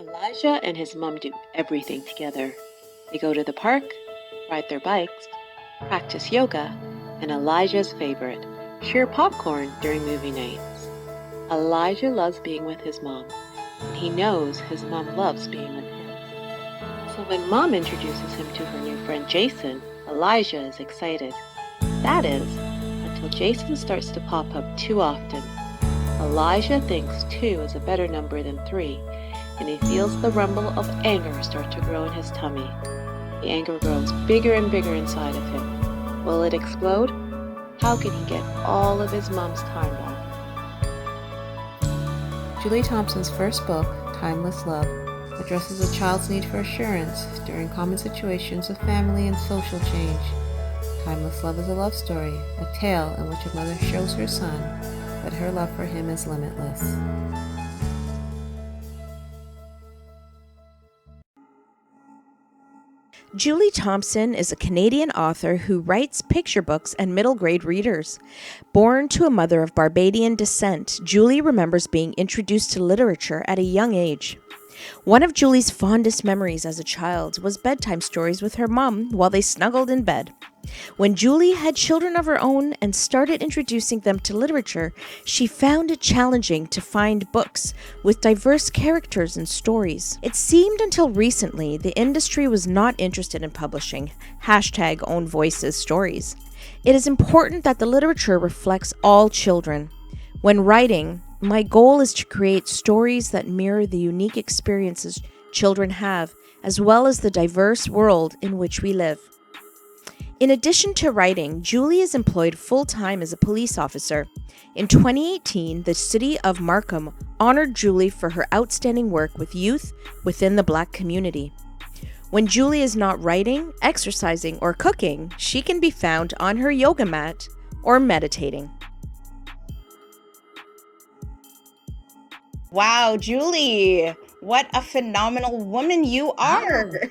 Elijah and his mom do everything together. They go to the park, ride their bikes, practice yoga, and Elijah's favorite, share popcorn during movie nights. Elijah loves being with his mom, and he knows his mom loves being with him. So when mom introduces him to her new friend Jason, Elijah is excited. That is, until Jason starts to pop up too often. Elijah thinks 2 is a better number than 3, and he feels the rumble of anger start to grow in his tummy. The anger grows bigger and bigger inside of him. Will it explode? How can he get all of his mom's time back? Julie Thompson's first book, Timeless Love, addresses a child's need for assurance during common situations of family and social change. Timeless Love is a love story, a tale in which a mother shows her son that her love for him is limitless. Julie Thompson is a Canadian author who writes picture books and middle grade readers. Born to a mother of Barbadian descent, Julie remembers being introduced to literature at a young age. One of Julie's fondest memories as a child was bedtime stories with her mom while they snuggled in bed. When Julie had children of her own and started introducing them to literature, she found it challenging to find books with diverse characters and stories. It seemed until recently the industry was not interested in publishing #own voices stories. It is important that the literature reflects all children. When writing, my goal is to create stories that mirror the unique experiences children have, as well as the diverse world in which we live. In addition to writing, Julie is employed full-time as a police officer. In 2018, the City of Markham honored Julie for her outstanding work with youth within the Black community. When Julie is not writing, exercising, or cooking, she can be found on her yoga mat or meditating. Wow, Julie, what a phenomenal woman you are. Wow.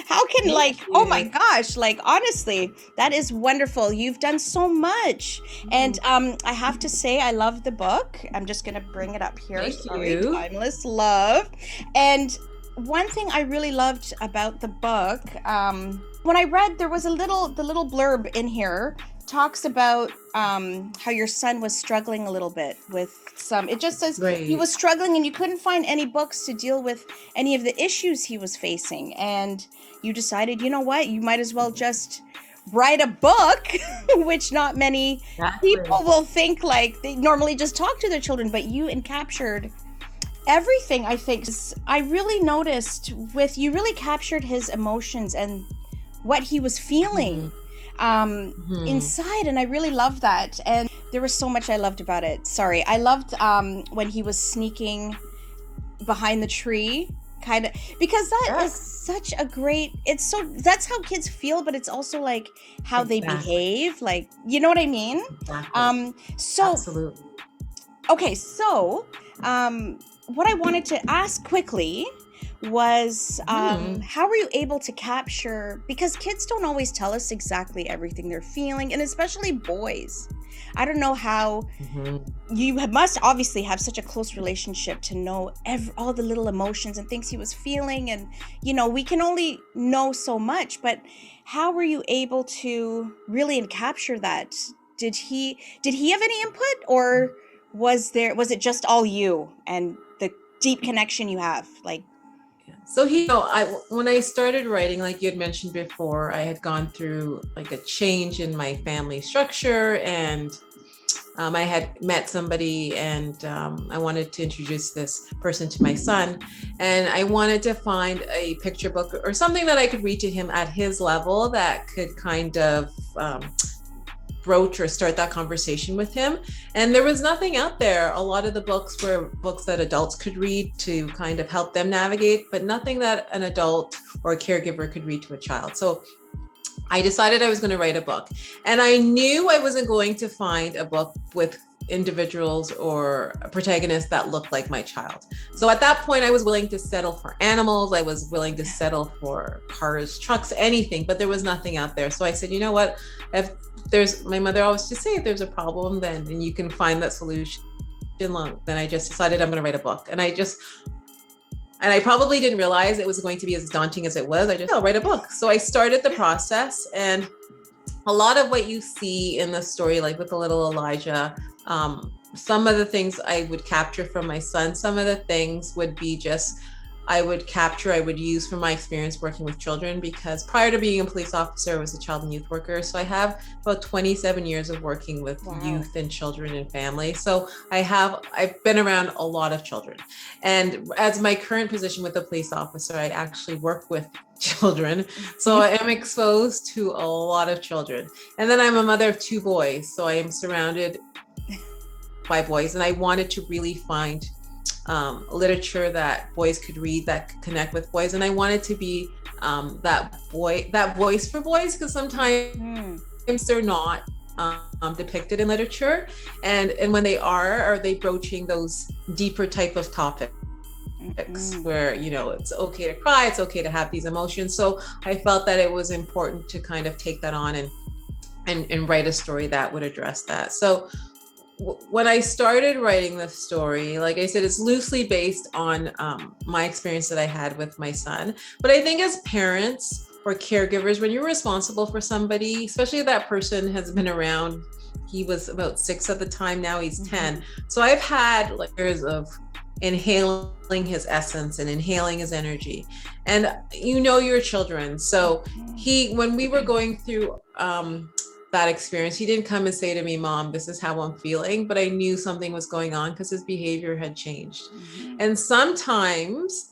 How can Thank oh you. my gosh, honestly, that is wonderful. You've done so much. And I have to say, I love the book. I'm just going to bring it up here. Thank Sorry, you. Timeless Love. And one thing I really loved about the book, when I read, there was the little blurb in here talks about how your son was struggling a little bit with it just says he Right. was struggling and you couldn't find any books to deal with any of the issues he was facing, and you decided, you know what, you might as well just write a book which not many Exactly. people will think, like, they normally just talk to their children, but you captured everything. I think I really noticed with you really captured his emotions and what he was feeling inside, and I really loved that. And there was so much I loved about it. Sorry, I loved when he was sneaking behind the tree, kind of, because that is such a great, that's how kids feel, but it's also like how they Exactly. behave, like, you know what I mean? Exactly. So Absolutely. okay, so what I wanted to ask quickly was how were you able to capture, because kids don't always tell us exactly everything they're feeling, and especially boys. I don't know how you must obviously have such a close relationship to know all the little emotions and things he was feeling, and we can only know so much, but how were you able to really capture that? Did he have any input, or was it just all you and the deep connection you have? Like, So when I started writing, like you had mentioned before, I had gone through like a change in my family structure, and I had met somebody, and I wanted to introduce this person to my son, and I wanted to find a picture book or something that I could read to him at his level that could kind of broach or start that conversation with him. And there was nothing out there. A lot of the books were books that adults could read to kind of help them navigate, but nothing that an adult or a caregiver could read to a child. So I decided I was going to write a book, and I knew I wasn't going to find a book with individuals or a protagonist that looked like my child. So at that point, I was willing to settle for animals. I was willing to settle for cars, trucks, anything, but there was nothing out there. So I said, you know what? My mother always used to say, if there's a problem, then you can find that solution. Then I just decided I'm going to write a book. And I just And I probably didn't realize it was going to be as daunting as it was. I just, I'll write a book. So I started the process, and a lot of what you see in the story, like with the little Elijah, some of the things I would capture from my son. Some of the things would be just, I would use from my experience working with children, because prior to being a police officer, I was a child and youth worker. So I have about 27 years of working with youth and children and family. So I've been around a lot of children. And as my current position with the police officer, I actually work with children. So I am exposed to a lot of children. And then I'm a mother of 2 boys. So I am surrounded by boys. And I wanted to really find literature that boys could read, that could connect with boys. And I wanted to be that voice for boys, because sometimes they're not depicted in literature. And when they are they broaching those deeper type of topics where, it's okay to cry, it's okay to have these emotions. So I felt that it was important to kind of take that on and write a story that would address that. So when I started writing this story, like I said, it's loosely based on my experience that I had with my son. But I think as parents or caregivers, when you're responsible for somebody, especially if that person has been around, he was about 6 at the time, now he's 10. So I've had years of inhaling his essence and inhaling his energy. And your children. So when we were going through that experience, he didn't come and say to me, "Mom, this is how I'm feeling," but I knew something was going on because his behavior had changed. And sometimes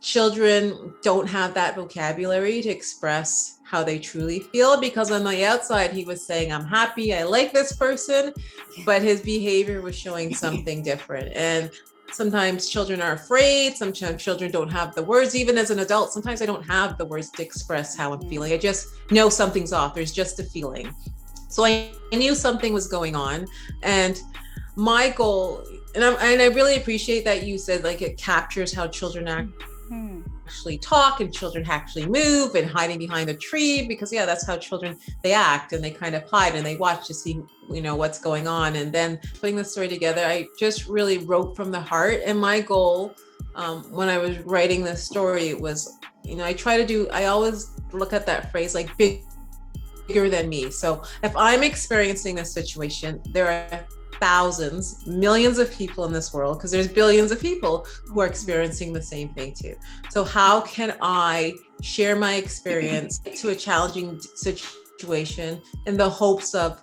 children don't have that vocabulary to express how they truly feel, because on the outside he was saying, "I'm happy, I like this person," but his behavior was showing something different. And sometimes children are afraid. Sometimes children don't have the words. Even as an adult, sometimes I don't have the words to express how I'm feeling. I just know something's off. There's just a feeling. So I knew something was going on. And my goal, and I really appreciate that you said it captures how children actually talk and children actually move and hiding behind a tree, because that's how children, they act, and they kind of hide and they watch to see what's going on. And then putting the story together, I just really wrote from the heart. And my goal when I was writing this story was, I always look at that phrase bigger than me. So if I'm experiencing a situation, there are thousands, millions of people in this world, because there's billions of people who are experiencing the same thing too. So how can I share my experience to a challenging situation in the hopes of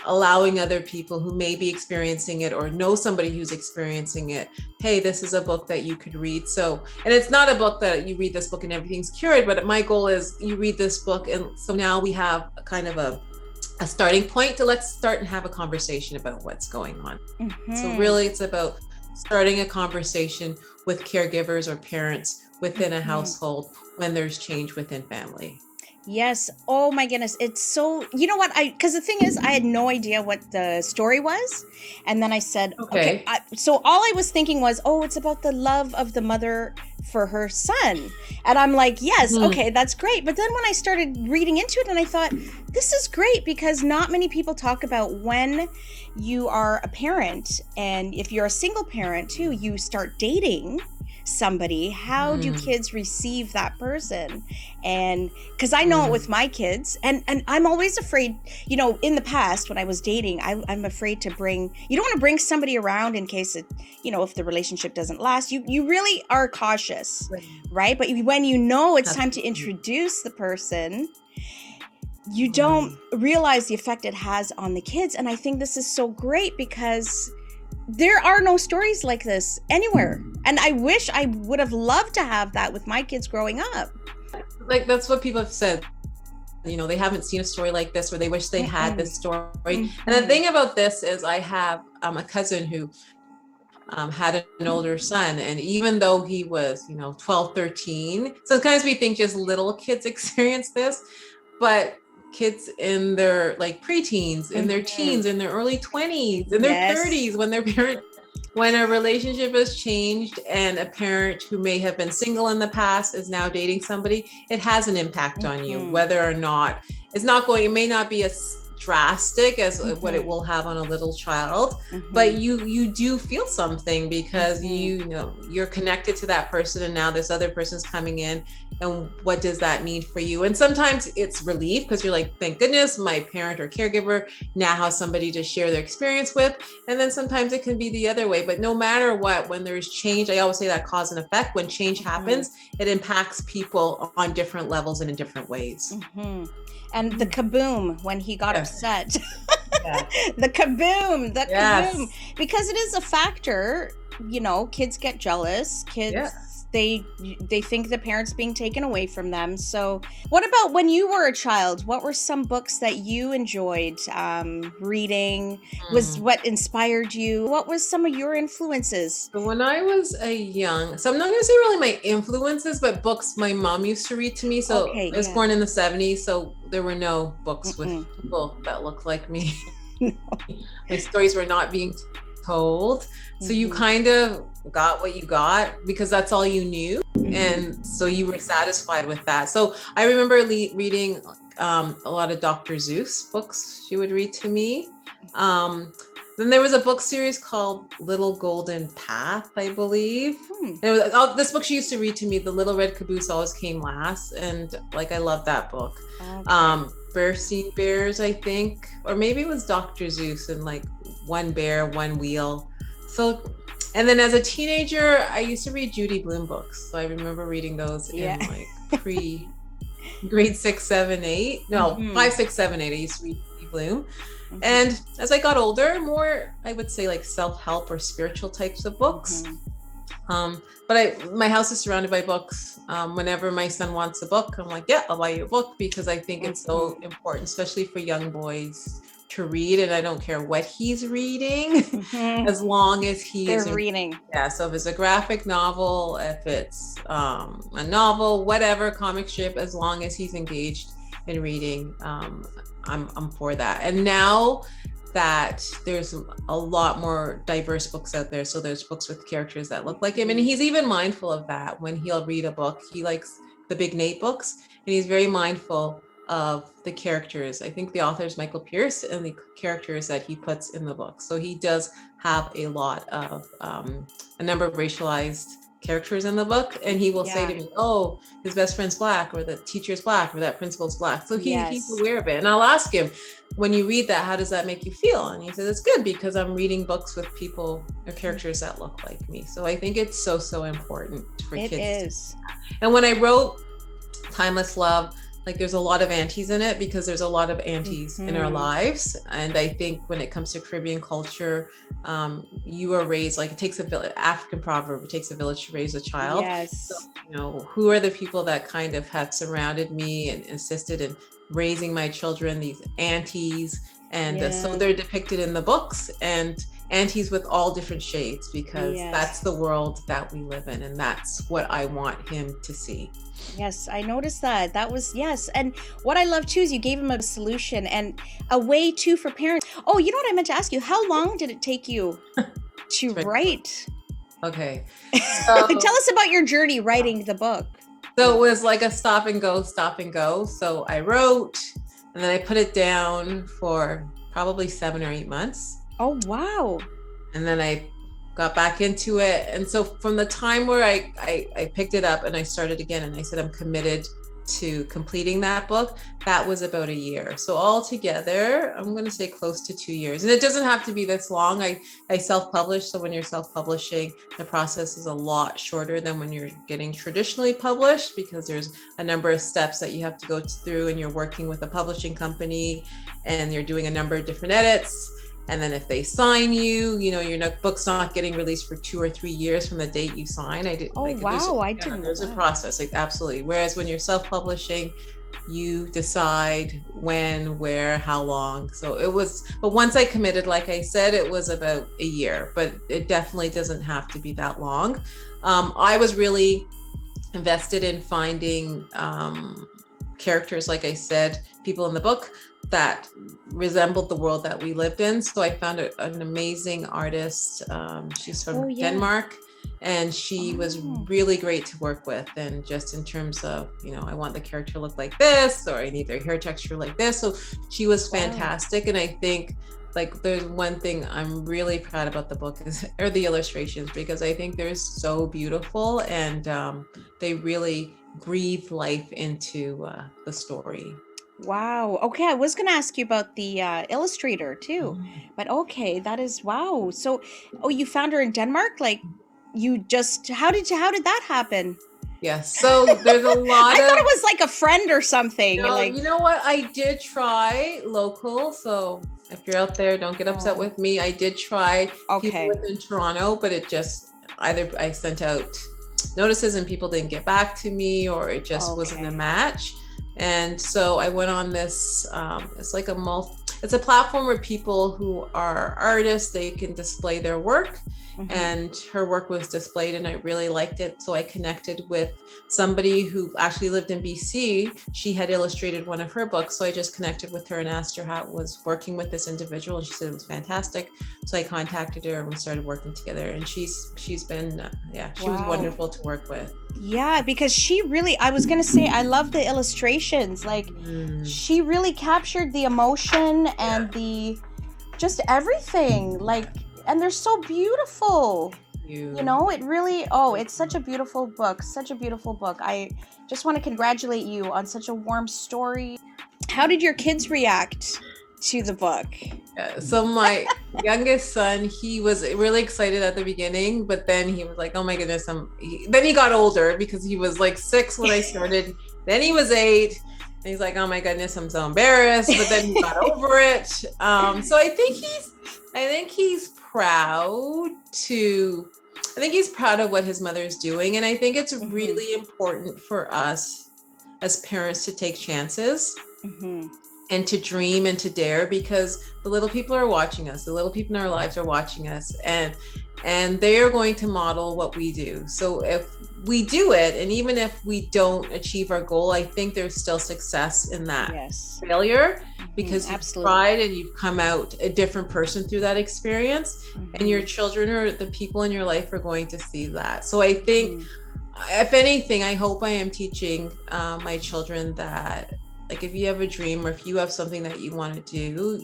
allowing other people who may be experiencing it or know somebody who's experiencing it, hey, this is a book that you could read. So, and it's not a book that you read this book and everything's cured, but my goal is you read this book, and so now we have a kind of a starting point to let's start and have a conversation about what's going on. So really it's about starting a conversation with caregivers or parents within a household when there's change within family. Yes. Oh my goodness. It's so, because the thing is, I had no idea what the story was. And then I said, okay. So all I was thinking was, it's about the love of the mother for her son. And I'm like, yes, okay, that's great. But then when I started reading into it, and I thought, this is great, because not many people talk about when you are a parent, and if you're a single parent too, you start dating somebody, how do kids receive that person? And because I know it with my kids, and I'm always afraid, in the past when I was dating, I'm afraid to you don't want to bring somebody around in case it, if the relationship doesn't last. You really are cautious, right? But when it's time to introduce the person, you don't realize the effect it has on the kids. And I think this is so great, because there are no stories like this anywhere. And I wish I would have loved to have that with my kids growing up. That's what people have said. They haven't seen a story like this, or they wish they had this story. And the thing about this is I have a cousin who had an older son, and even though he was 12, 13, sometimes we think just little kids experience this, but kids in their preteens, in their teens, in their early 20s, in their 30s, when a relationship has changed and a parent who may have been single in the past is now dating somebody, it has an impact on you, whether or not it may not be a drastic as what it will have on a little child, but you do feel something because you know you're connected to that person, and now this other person's coming in, and what does that mean for you? And sometimes it's relief because you're like, thank goodness my parent or caregiver now has somebody to share their experience with. And then sometimes it can be the other way. But no matter what, when there's change, I always say that cause and effect. When change happens, it impacts people on different levels and in different ways. And the kaboom when he got upset. The kaboom, because it is a factor. You know, kids get jealous. Kids, they think the parents being taken away from them. So what about when you were a child? What were some books that you enjoyed reading? Was what inspired you? What was some of your influences? So when I was so I'm not going to say really my influences, but books my mom used to read to me. So I was born in the 70s, so there were no books with people that looked like me. My stories were not being told. So you kind of got what you got because that's all you knew. And so you were satisfied with that. So I remember reading a lot of Dr. Seuss books she would read to me. Then there was a book series called Little Golden Path, I believe. And it was, this book she used to read to me, The Little Red Caboose Always Came Last. And like, I love that book. Bernstein Bears, I think, or maybe it was Dr. Seuss and like One Bear, One Wheel. So, and then as a teenager, I used to read Judy Blume books. So I remember reading those in like grade 6, 7, 8. No, 5, 6, 7, 8. I used to read Judy Blume. And as I got older, more, I would say like self-help or spiritual types of books. But my house is surrounded by books. Whenever my son wants a book, I'm like, yeah, I'll buy you a book because I think it's so important, especially for young boys to read. And I don't care what he's reading, as long as he's reading. Yeah. So if it's a graphic novel, if it's a novel, whatever, comic strip, as long as he's engaged in reading, I'm for that. And now that there's a lot more diverse books out there, so there's books with characters that look like him, and he's even mindful of that when he'll read a book. He likes the Big Nate books, and he's very mindful of the characters. I think the author is Michael Pierce, and the characters that he puts in the book. So he does have a lot of a number of racialized characters in the book, and he will say to me, oh, his best friend's Black, or the teacher's Black, or that principal's Black. So he's aware of it. And I'll ask him, when you read that, how does that make you feel? And he says, it's good because I'm reading books with people or characters that look like me. So I think it's so important for kids. It is. And when I wrote Timeless Love, like there's a lot of aunties in it because there's a lot of aunties in our lives. And I think when it comes to Caribbean culture, you are raised, like it takes a village, African proverb, it takes a village to raise a child. So, you know, who are the people that kind of have surrounded me and assisted in raising my children, these aunties. And so they're depicted in the books, and aunties with all different shades, because that's the world that we live in. And that's what I want him to see. Yes, I noticed that. That was, and what I love too is you gave him a solution and a way too for parents. Oh, you know what I meant to ask you? How long did it take you to write? Okay. So, tell us about your journey writing the book. So it was like a stop and go. So I wrote, and then I put it down for probably 7 or 8 months. Oh, wow. And then I got back into it. And so from the time where I picked it up and I started again, and I said, I'm committed to completing that book, that was about a year. So altogether, I'm going to say close to 2 years. And it doesn't have to be this long. I self-published. So when you're self-publishing, the process is a lot shorter than when you're getting traditionally published, because there's a number of steps that you have to go through, and you're working with a publishing company, and you're doing a number of different edits. And then if they sign you, you know, your book's not getting released for 2 or 3 years from the date you sign. I didn't know. There's a process, like absolutely. Whereas when you're self-publishing, you decide when, where, how long. So it was, but once I committed, like I said, it was about a year, but it definitely doesn't have to be that long. I was really invested in finding characters, like I said, people in the book that resembled the world that we lived in. So I found an amazing artist. She's from Denmark, And she was really great to work with. And just in terms of, I want the character to look like this, or I need their hair texture like this. So she was fantastic. And I think like there's one thing I'm really proud about the book are the illustrations, because I think they're so beautiful, and they really breathe life into the story. Wow. Okay, I was going to ask you about the illustrator too, but okay, that is wow. So, you found her in Denmark? Like, how did that happen? Yes. So there's a lot I thought it was like a friend or something. You know what? I did try local. So if you're out there, don't get upset with me. I did try people within Toronto, but it just either I sent out notices and people didn't get back to me, or it just wasn't a match. And so I went on this, it's a platform where people who are artists, they can display their work. And her work was displayed and I really liked it. So I connected with somebody who actually lived in BC. She had illustrated one of her books. So I just connected with her and asked her how it was working with this individual. And she said it was fantastic. So I contacted her and we started working together. And she's been, she was wonderful to work with. Yeah, because she really, I was going to say, I love the illustrations. Like she really captured the emotion and just everything. Like, and they're so beautiful. It really, it's such a beautiful book. I just want to congratulate you on such a warm story. How did your kids react to the book? So my youngest son, he was really excited at the beginning, but then he was like, oh my goodness. Then he got older, because he was like 6 when I started. Then he was 8. And he's like, oh my goodness, I'm so embarrassed. But then he got over it. So I think he's proud of what his mother's doing. And I think it's really important for us as parents to take chances and to dream and to dare, because the little people are watching us. The little people in our lives are watching us, and they are going to model what we do. So if we do it, and even if we don't achieve our goal, I think there's still success in that failure, because you've tried and you've come out a different person through that experience, and your children or the people in your life are going to see that. So I think, if anything, I hope I am teaching my children that, like, if you have a dream or if you have something that you want to do,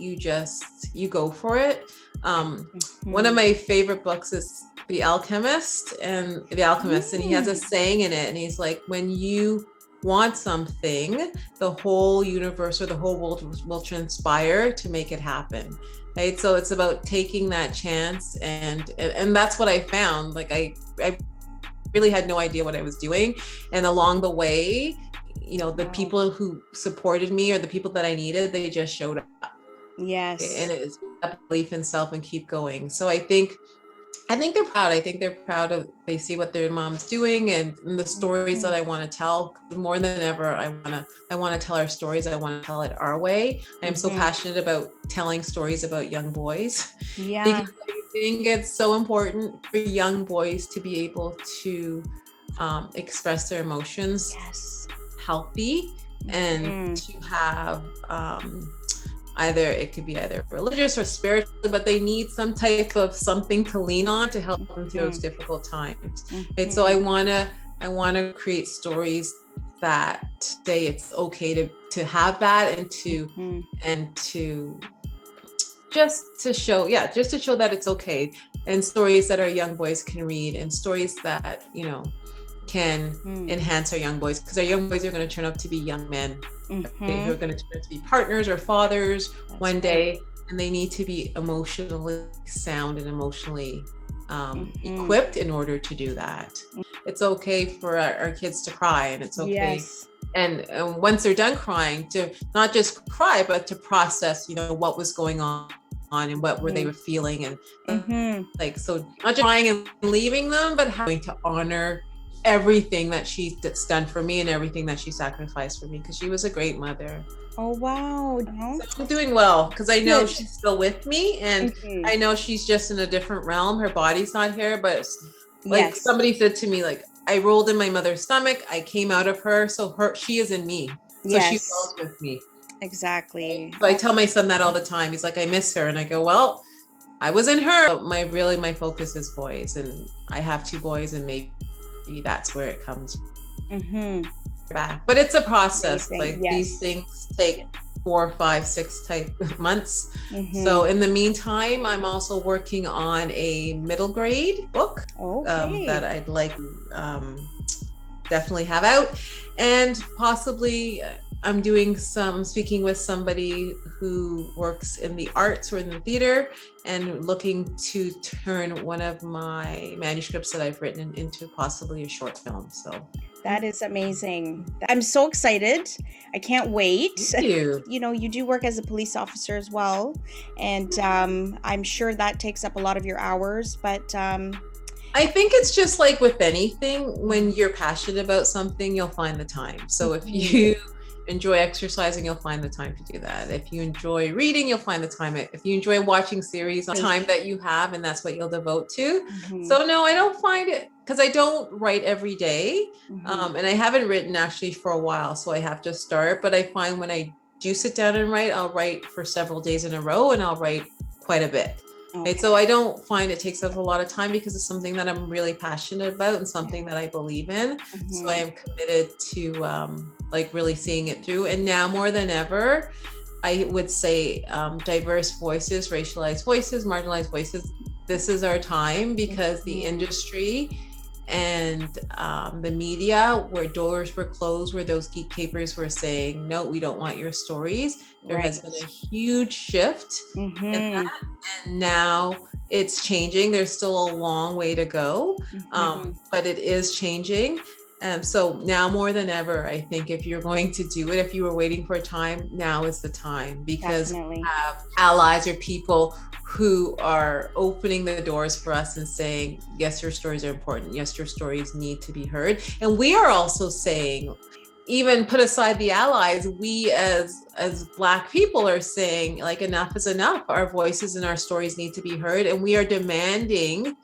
you go for it. One of my favorite books is The Alchemist, and he has a saying in it, and he's like, when you want something, the whole universe or the whole world will conspire to make it happen. Right? So it's about taking that chance, and that's what I found. Like I really had no idea what I was doing, and along the way, the people who supported me or the people that I needed, they just showed up. Yes. And it's a belief in self and keep going. So I think they're proud. I think they're proud of, they see what their mom's doing and the stories that I want to tell. More than ever, I want to tell our stories. I want to tell it our way. I am so passionate about telling stories about young boys. Yeah. Because I think it's so important for young boys to be able to express their emotions healthy, and to have it could be either religious or spiritual, but they need some type of something to lean on to help them through those difficult times. And so I want to create stories that say it's okay to have that, and to just to show that it's okay, and stories that our young boys can read, and stories that can enhance our young boys, because our young boys are going to turn up to be young men who are going to turn out to be partners or fathers one day, and they need to be emotionally sound and emotionally equipped in order to do that. It's okay for our kids to cry, and it's okay and once they're done crying, to not just cry, but to process what was going on and what they were feeling, and like, so not just crying and leaving them, but having to honor everything that she's done for me and everything that she sacrificed for me, because she was a great mother. Oh wow. So I'm doing well, because I know she's still with me, and I know she's just in a different realm. Her body's not here, but like somebody said to me, like, I rolled in my mother's stomach, I came out of her, so she is in me, so she rolls with me. Exactly. So I tell my son that all the time. He's like, I miss her, and I go, well, I was in her. My focus is boys, and I have 2 boys, and maybe that's where it comes back. But it's a process. Amazing. Like these things take 4, 5, 6 type months. So in the meantime, I'm also working on a middle grade book that I'd like definitely have out, and possibly I'm speaking with somebody who works in the arts or in the theater, and looking to turn one of my manuscripts that I've written into possibly a short film. So that is amazing. I'm so excited. I can't wait. Thank you. You do work as a police officer as well, and I'm sure that takes up a lot of your hours, but I think it's just like with anything, when you're passionate about something, you'll find the time. So if you enjoy exercising, you'll find the time to do that. If you enjoy reading, you'll find the time. If you enjoy watching series, time that you have, and that's what you'll devote to. So no, I don't find it, because I don't write every day. And I haven't written actually for a while, so I have to start. But I find when I do sit down and write, I'll write for several days in a row, and I'll write quite a bit. Right? So I don't find it takes up a lot of time, because it's something that I'm really passionate about and something that I believe in. So I am committed to like really seeing it through. And now more than ever, I would say diverse voices, racialized voices, marginalized voices, this is our time, because the industry and the media, where doors were closed, where those gatekeepers were saying, no, we don't want your stories. There has been a huge shift in that, and now it's changing. There's still a long way to go, but it is changing. So now more than ever, I think if you're going to do it, if you were waiting for a time, now is the time, because we have allies or people who are opening the doors for us and saying, yes, your stories are important. Yes, your stories need to be heard. And we are also saying, even put aside the allies, we as Black people are saying, like, enough is enough. Our voices and our stories need to be heard. And we are demanding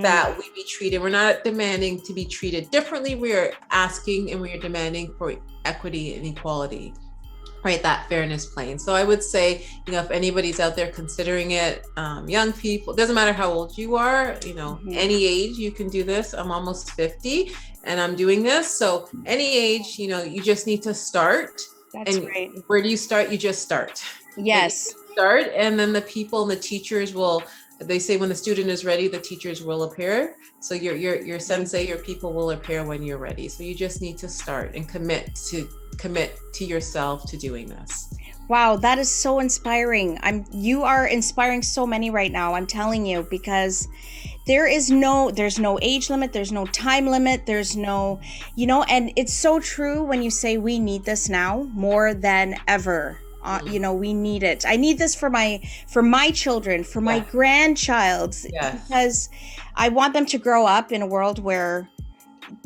that we be treated. We're not demanding to be treated differently. We are asking and we are demanding for equity and equality, right? That fairness plane. So I would say, if anybody's out there considering it, young people, doesn't matter how old you are, any age you can do this. I'm almost 50 and I'm doing this. So any age, you just need to start. That's great. Where do you start? You just start. Yes. Start. And then the people and the teachers they say when the student is ready, the teachers will appear. So your sensei, your people will appear when you're ready. So you just need to start and commit to yourself to doing this. Wow, that is so inspiring. You are inspiring so many right now, I'm telling you, because there's no age limit, there's no time limit, there's no, and it's so true when you say we need this now more than ever. We need it. I need this for my children, for my grandchild, because I want them to grow up in a world where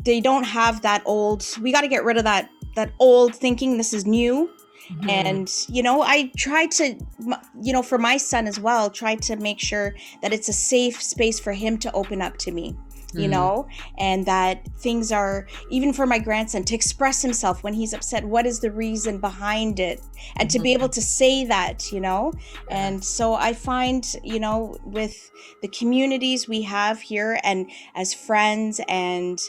they don't have that old, we got to get rid of that old thinking, this is new. And, I try to, for my son as well, try to make sure that it's a safe space for him to open up to me, and that things are, even for my grandson, to express himself when he's upset, what is the reason behind it, and to be able to say that, and so I find, with the communities we have here and as friends, and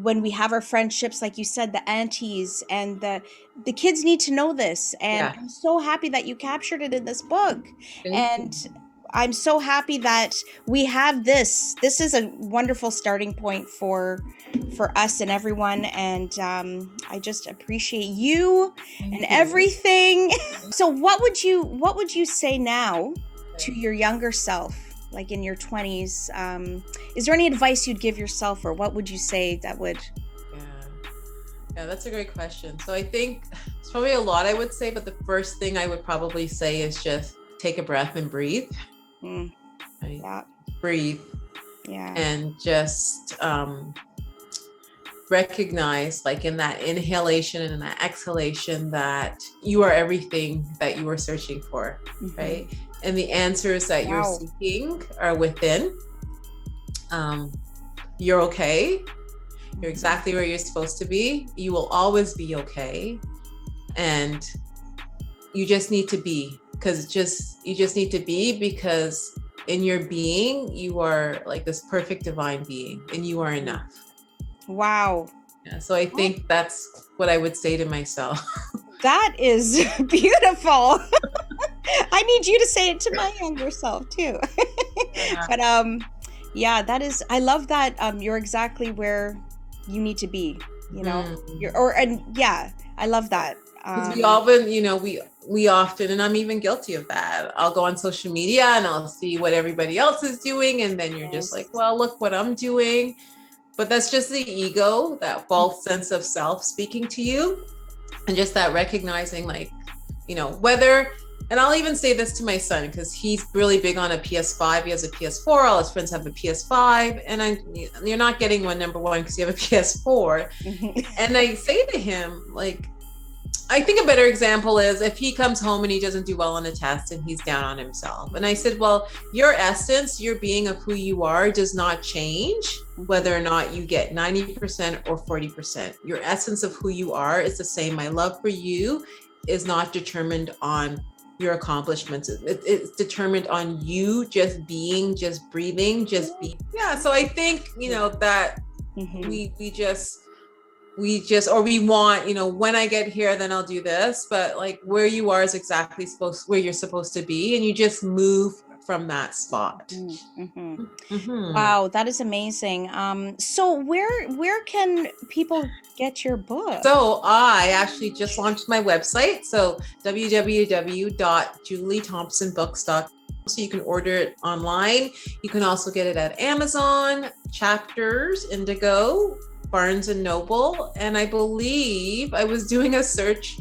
when we have our friendships, like you said, the aunties and the kids need to know this. And I'm so happy that you captured it in this book. I'm so happy that we have this. This is a wonderful starting point for us and everyone. And I just appreciate you and everything. So what would you say now to your younger self? Like in your 20s, is there any advice you'd give yourself, or what would you say that would? Yeah, that's a great question. So I think it's probably a lot I would say, but the first thing I would probably say is just take a breath and breathe. Right? Yeah. Breathe. Yeah. And just recognize, like in that inhalation and in that exhalation, that you are everything that you are searching for, right? And the answers that you're seeking are within. You're okay. You're exactly where you're supposed to be. You will always be okay. And you just need to be, because you just need to be, because in your being, you are like this perfect divine being, and you are enough. Wow. Yeah, so I think that's what I would say to myself. That is beautiful. I need you to say it to my younger self too. But yeah, that is, I love that you're exactly where you need to be, you know. I love that. We often, you know, we often, and I'm even guilty of that. I'll go on social media and I'll see what everybody else is doing, and then you're just like, well, look what I'm doing. But that's just the ego, that false sense of self speaking to you. And just that recognizing, like, you know, whether, and I'll even say this to my son, because he's really big on a PS5. He has a PS4. All his friends have a PS5. And you're not getting one, number one, because you have a PS4. And I say to him, like, I think a better example is if he comes home and he doesn't do well on a test and he's down on himself. And I said, well, your essence, your being of who you are does not change whether or not you get 90% or 40%. Your essence of who you are is the same. My love for you is not determined on your accomplishments. It's determined on you just being, just breathing, just be. Yeah. So I think, you know, that we want, you know, when I get here, then I'll do this, but like where you are is exactly where you're supposed to be. And you just move from that spot. Wow, that is amazing. So where can people get your book? So I actually just launched my website. So www.juliethompsonbooks.com. So you can order it online. You can also get it at Amazon, Chapters, Indigo, Barnes and Noble. And I believe I was doing a search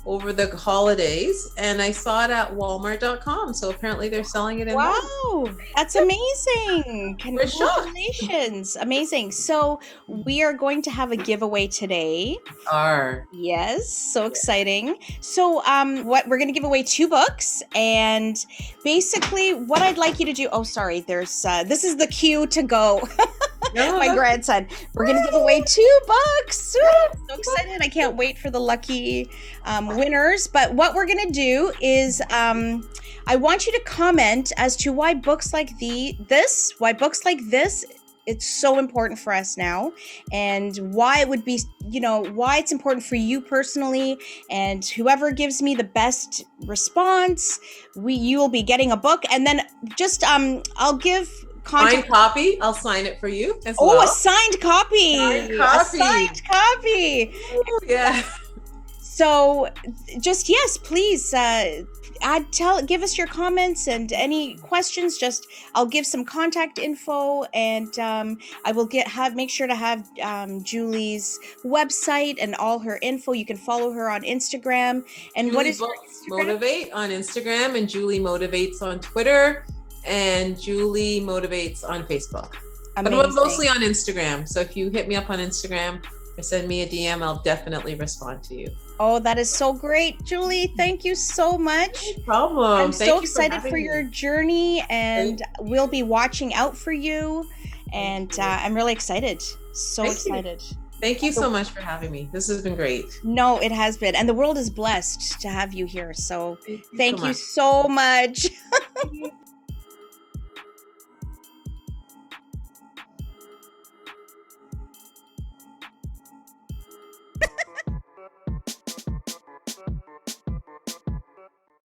over the holidays and I saw it at walmart.com. So apparently they're selling it in Wow, that's amazing. Congratulations. Amazing. So we are going to have a giveaway today. Yes, so exciting. So what we're going to give away 2 books, and basically what I'd like you to do, there's this is the cue to go. My grandson. We're going to give away 2 books. I'm so excited. I can't wait for the lucky winners. But what we're going to do is I want you to comment as to why books like this, it's so important for us now, and why it would be, you know, why it's important for you personally. And whoever gives me the best response, you will be getting a book. And then just I'll give signed copy. I'll sign it for you as well. Oh, a signed copy. A signed copy. Ooh, yeah. So just, yes, please give us your comments and any questions. I'll give some contact info, and I will make sure to have Julie's website and all her info. You can follow her on Instagram. And Julie what is Books Motivate on Instagram, and Julie Motivates on Twitter, and Julie Motivates on Facebook. Amazing. But I'm mostly on Instagram. So if you hit me up on Instagram or send me a DM, I'll definitely respond to you. Oh, that is so great, Julie. Thank you so much. No problem. I'm so excited for your journey, and we'll be watching out for you. And I'm really excited. So excited. Thank you so much for having me. This has been great. No, it has been. And the world is blessed to have you here. So thank you so much.